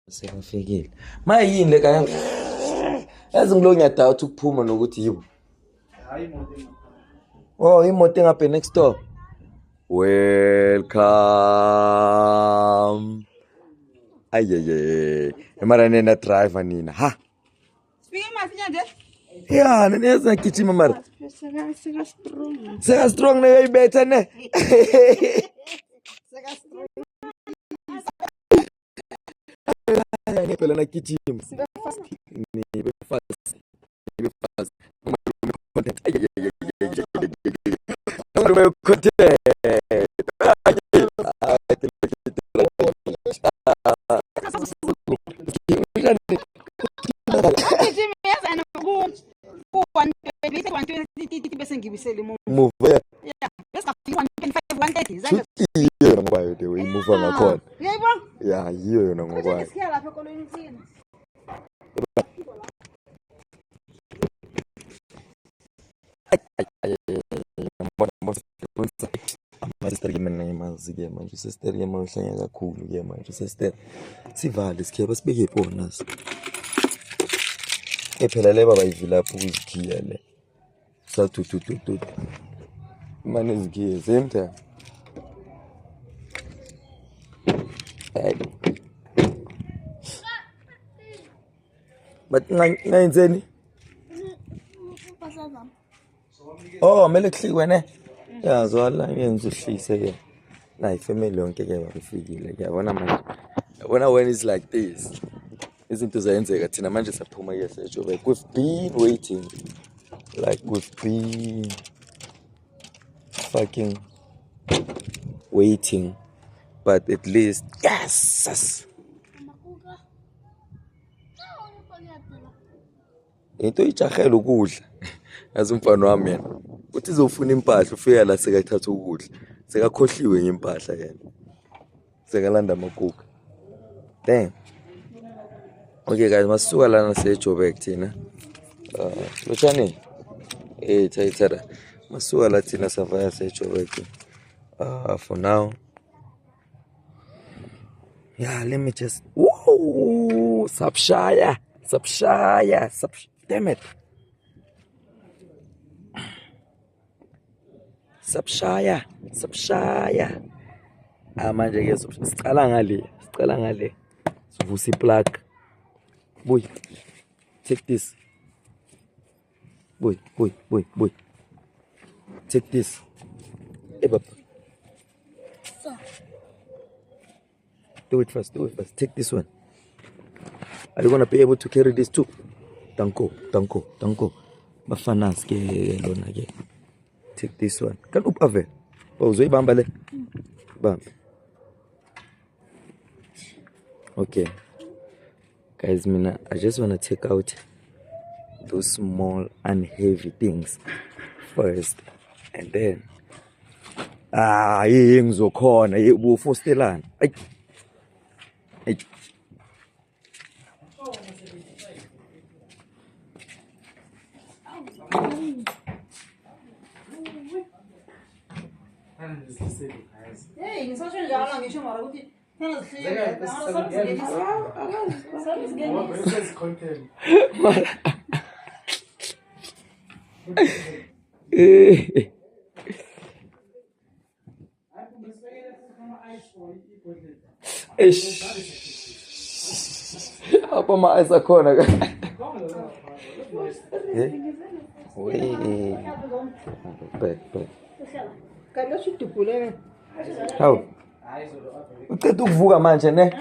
Sekafikile. Mayini le kaya. Yazi ngilo ngiyadoubt ukuphuma nokuthi yibo. Hayi imoto. Oh, imoto engaphe next door. Welcome. Ayeye. Mara nena driver nina. Ha. Speaking masinya nje. Yeah, neza gijima mara. Seka strong. Seka strong na uyibetha ne. Seka strong. Phela na gijima. Sibe fast. Nibe fast. Nibe fast. Nibe content. Move. Yeah, ngoba yode we move ngakhona. Yeah, yiyo yona ngoba. Sister ke mina ngimazi ke manje sister ke manje uhlanya kakhulu ke manje sister sivale sikheba sibeke bonus phela le baba ivila lapho kuzikhiya le sathu manje izikhiya zemtha hey but ngayenzeni oh mele kuhlikwe ne yazwala ngenza uhlise ke na ifamily yonke ke bafikile ke yabona manje yabona when it's like this izinto zayenzeka thina manje saphuma ke sejobe we've been waiting like we've been fucking waiting but at least yes into ijahela ukudla azumfana wami yena uthi izofuna impahla ufika la sekayithatha ukudla sekakhohliwe ngempahla yena sekalanda amakuka damn okay guys masuka lana seJoburg thina lochani thayithara masuka la thina savaya seJoburg for now yeah let me just whoa sabshaya damn it Sabshaya manje ke sicala ngale sivusa iplug boy take this boy take this baba do it first take this one are you gonna be able to carry this too danko bafana ke lona ke take this one kan upave uzoyibamba le bamba okay guys mina I just want to take out those small and heavy things first and then ngizokhona ubufostelana ay Hey, ngisasho njalo ngisho mara ukuthi ngizihlela Content. apa mais akhona ka back Kalo situpule. how uqeda ukuvuka manje ne